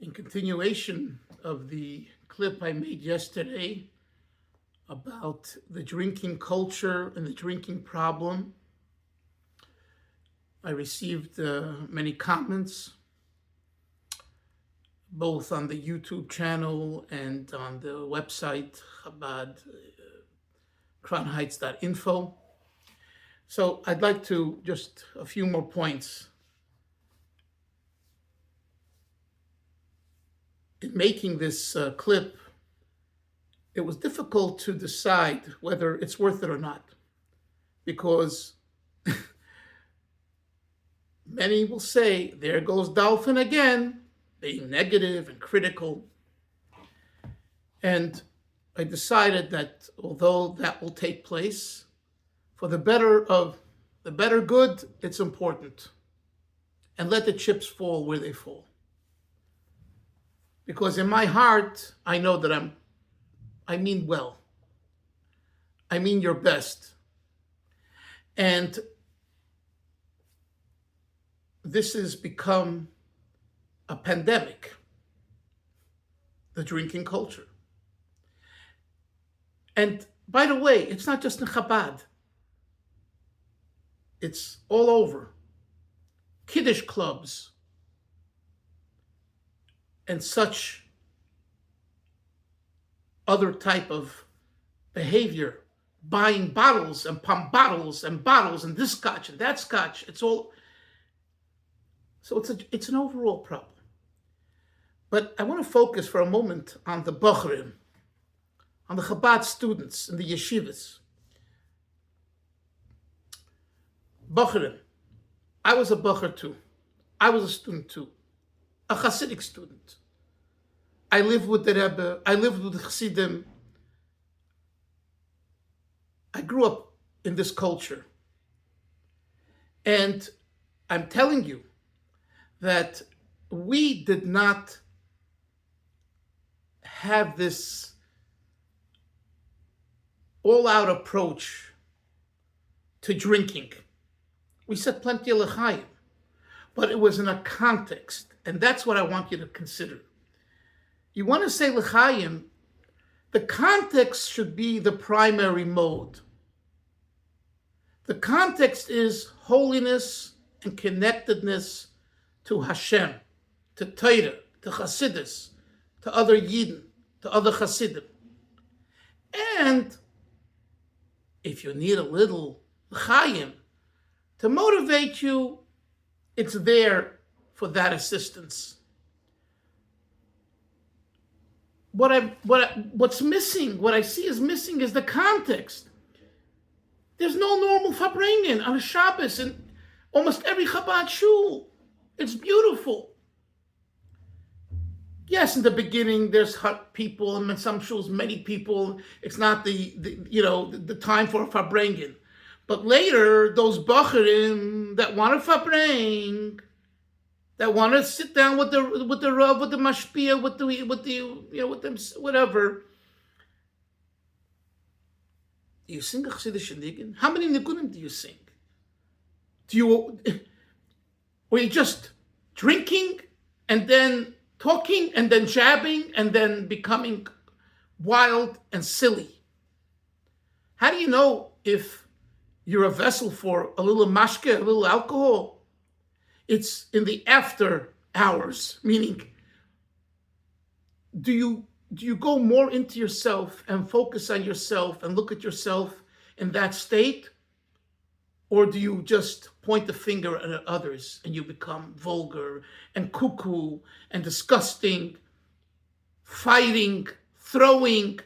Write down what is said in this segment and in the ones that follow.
In continuation of the clip I made yesterday about the drinking culture and the drinking problem, I received many comments, both on the YouTube channel and on the website Chabad Kronheights.info. So I'd like to just a few more points. In making this clip, it was difficult to decide whether it's worth it or not, because many will say, there goes Dalfin again, being negative and critical. And I decided that although that will take place, for the better good, it's important. And let the chips fall where they fall. Because in my heart, I know that I mean well. I mean your best. And this has become a pandemic, the drinking culture. And by the way, it's not just in Chabad. It's all over. Kiddush clubs and such other type of behavior, buying bottles and pump bottles and this scotch and that scotch. It's all, so it's an overall problem. But I want to focus for a moment on the Bochurim, on the Chabad students in the yeshivas. Bochurim. I was a Bocher too. I was a student too. A Hasidic student. I lived with the Rebbe. I lived with the Chassidim. I grew up in this culture. And I'm telling you that we did not have this all-out approach to drinking. We said plenty of l'chaim, but it was in a context. And that's what I want you to consider. You want to say l'chaim, the context should be the primary mode. The context is holiness and connectedness to Hashem, to Torah, to Chassidus, to other Yidden, to other Chassidim. And if you need a little l'chaim to motivate you, it's there for that assistance. What's missing, what I see is missing is the context. There's no normal farbrengen on a Shabbos in almost every Chabad shul. It's beautiful. Yes, in the beginning there's hot people, and in some shuls many people. It's not the time for a farbrengen. But later, those Bochurim that want to farbreng, that want to sit down with the Rav, with the Mashpiim, with them, whatever. Do you sing a Chassidish nigun? How many nigunim do you sing? Were you just drinking and then talking and then jabbing and then becoming wild and silly? How do you know if you're a vessel for a little mashke, a little alcohol? It's in the after hours, meaning, do you go more into yourself and focus on yourself and look at yourself in that state? Or do you just point the finger at others and you become vulgar and cuckoo and disgusting, fighting, throwing,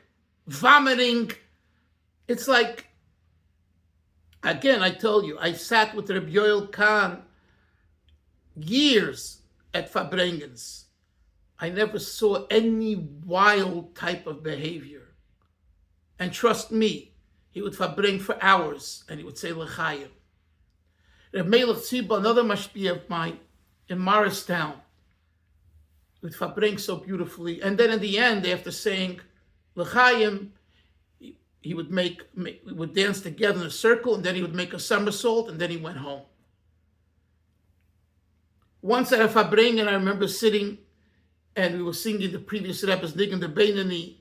vomiting? It's like, again, I told you, I sat with Rabbi Yoel Khan years at Farbrengens. I never saw any wild type of behavior. And trust me, he would farbreng for hours and he would say l'chaim. Reb Melech Tziba, another Mashpiim of mine in Morristown, would farbreng so beautifully. And then in the end, after saying l'chaim, he would dance together in a circle, and then he would make a somersault, and then he went home. Once at a farbrengen, I remember sitting and we were singing the previous Rebbe's Nigun the Beinani,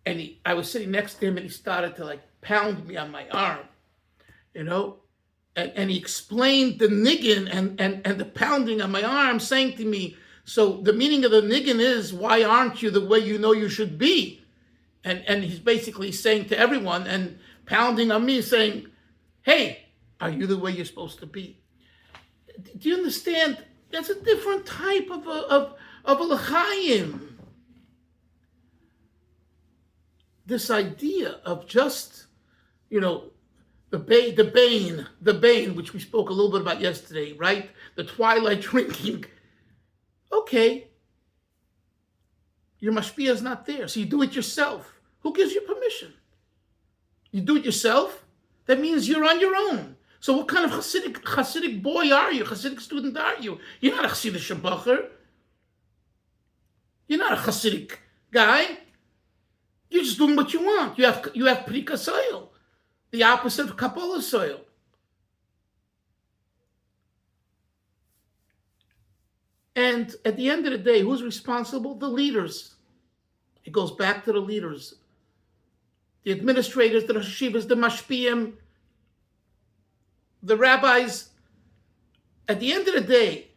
and I was sitting next to him, and he started to like pound me on my arm, you know, and he explained the niggin and the pounding on my arm, saying to me, so the meaning of the niggin is, why aren't you the way you know you should be? And he's basically saying to everyone and pounding on me, saying, hey, are you the way you're supposed to be? Do you understand? That's a different type of a l'chaim. This idea of just, you know, the bane, which we spoke a little bit about yesterday, right? The twilight drinking. Okay, your mashpia is not there, so you do it yourself. Who gives you permission? You do it yourself? That means you're on your own. So what kind of Hasidic boy are you? Hasidic student are you? You're not a Hasidic shabacher. You're not a Hasidic guy. You're just doing what you want. You have Prika soil, the opposite of Kabbalah soil. And at the end of the day, who's responsible? The leaders. It goes back to the leaders. The administrators, the yeshivas, the mashpiim, the rabbis. At the end of the day,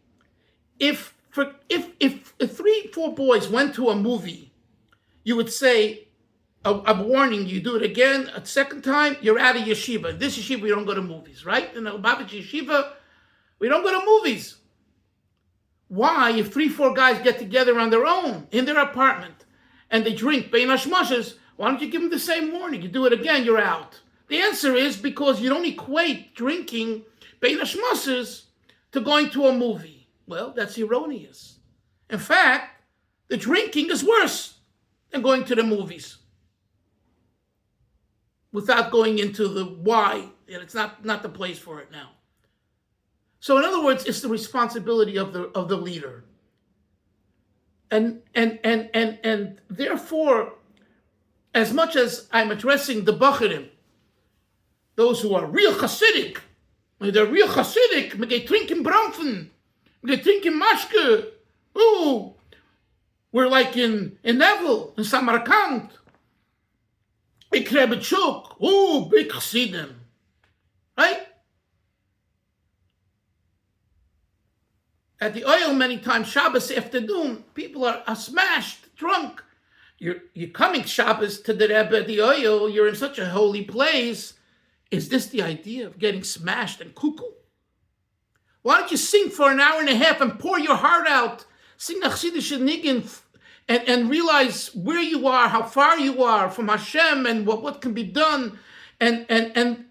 if 3-4 boys went to a movie, you would say, I'm warning you, do it again, a second time, you're out of yeshiva. In this yeshiva, we don't go to movies, right? In the Lubavitch yeshiva, we don't go to movies. Why, if 3-4 guys get together on their own, in their apartment, and they drink bein hashmashas, why don't you give them the same warning? You do it again, you're out. The answer is because you don't equate drinking bein hashmashas to going to a movie. Well, that's erroneous. In fact, the drinking is worse than going to the movies. Without going into the why, and it's not the place for it now. So in other words, it's the responsibility of the leader. And therefore, as much as I'm addressing the Bochurim, those who are real Hasidic, they're real Hasidic, they drink in Bramfen, they drink in Mashke, ooh, we're like in Neville, in Samarkand, in Krebetchuk, ooh, big Hasidim, right? At the oil, many times, Shabbos afternoon, people are smashed, drunk. You're coming Shabbos to the Rebbe at the oil, you're in such a holy place. Is this the idea of getting smashed and cuckoo? Why don't you sing for an hour and a half and pour your heart out? Sing a Chassidish nigun and realize where you are, how far you are from Hashem and what can be done. And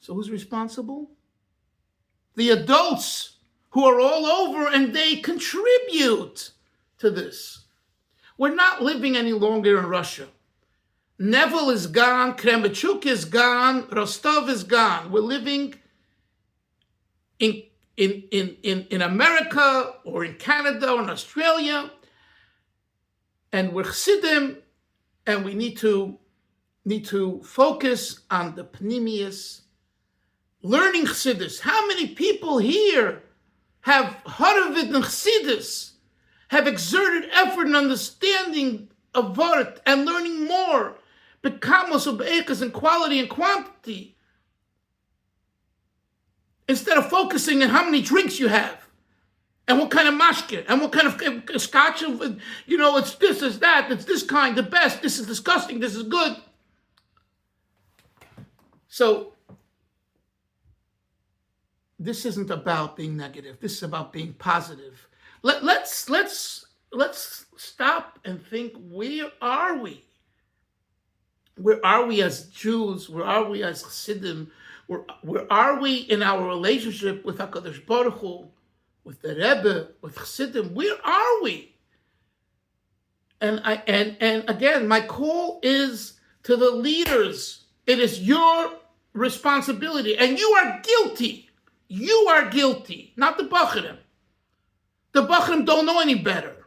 so who's responsible? The adults who are all over, and they contribute to this. We're not living any longer in Russia. Neville is gone, Kremenchuk is gone, Rostov is gone. We're living in America or in Canada or in Australia, and we're Chassidim, and we need to focus on the Pnimius, learning Chassidus. How many people here have Haravid and Chassidus, have exerted effort and understanding of Vart and learning more, Bekamos of Be'ekas in quality and quantity, instead of focusing on how many drinks you have, and what kind of mashke, and what kind of scotch, it's this, it's that, it's this kind, the best, this is disgusting, this is good. So, this isn't about being negative. This is about being positive. Let's stop and think, where are we? Where are we as Jews? Where are we as Chassidim? Where are we in our relationship with HaKadosh Baruch Hu, with the Rebbe, with Chassidim? Where are we? And again, my call is to the leaders. It is your responsibility, and you are guilty. You are guilty, not the Bochurim. The Bochurim don't know any better.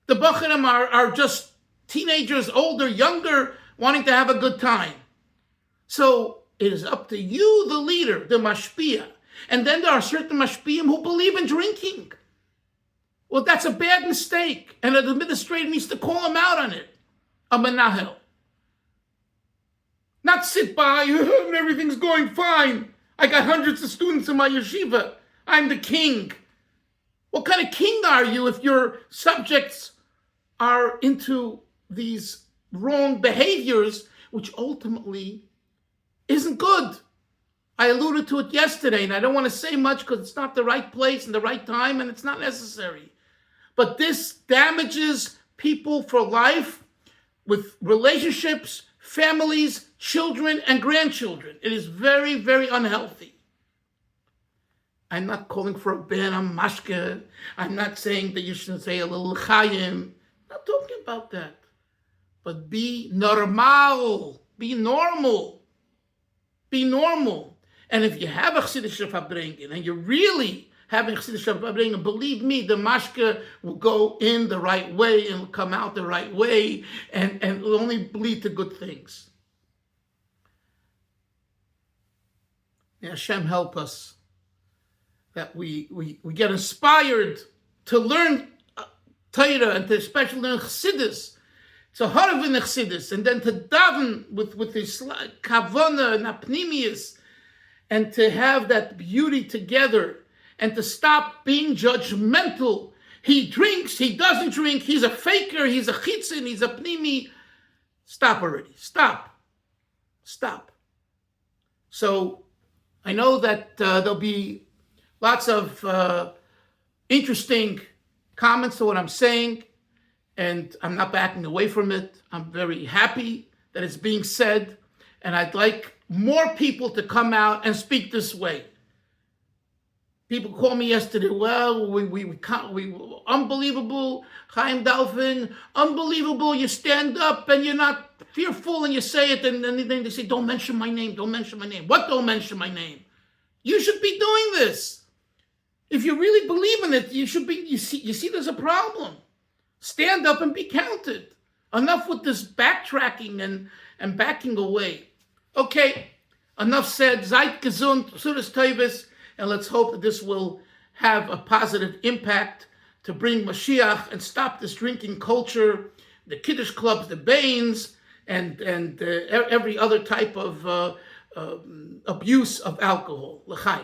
The Bochurim are just teenagers, older, younger, wanting to have a good time. So it is up to you, the leader, the Mashpiim. And then there are certain Mashpiim who believe in drinking. Well, that's a bad mistake, and an administrator needs to call him out on it. A menahel. Not sit by, everything's going fine. I got hundreds of students in my yeshiva. I'm the king. What kind of king are you if your subjects are into these wrong behaviors, which ultimately isn't good? I alluded to it yesterday, and I don't want to say much because it's not the right place and the right time, and it's not necessary. But this damages people for life with relationships, families, children, and grandchildren. It is very, very unhealthy. I'm not calling for a ban on mashke. I'm not saying that you should say a little chayim. I'm not talking about that. But be normal. Be normal. Be normal. And if you have a chassidische upbringing and you're really having chassidische upbringing, believe me, the mashke will go in the right way and will come out the right way, and it will only lead to good things. May Hashem help us that we get inspired to learn Torah and to especially learn Chassidus. It's a harav in Chassidus, and then to daven with this kavana and apnimius, and to have that beauty together, and to stop being judgmental. He drinks, he doesn't drink, he's a faker, he's a chitzin, he's a pnimi. Stop already. Stop. So I know that there'll be lots of interesting comments to what I'm saying, and I'm not backing away from it. I'm very happy that it's being said, and I'd like more people to come out and speak this way. People called me yesterday, well, we unbelievable, Chaim Dalfin, unbelievable, you stand up and you're not fearful and you say it, and then they say, don't mention my name, don't mention my name. What don't mention my name? You should be doing this. If you really believe in it, you see there's a problem. Stand up and be counted. Enough with this backtracking and backing away. Okay, enough said. Seid gesund, Sudas Tevis, and let's hope that this will have a positive impact to bring Mashiach and stop this drinking culture, the Kiddush clubs, the Bains, and every other type of abuse of alcohol. L'chaim.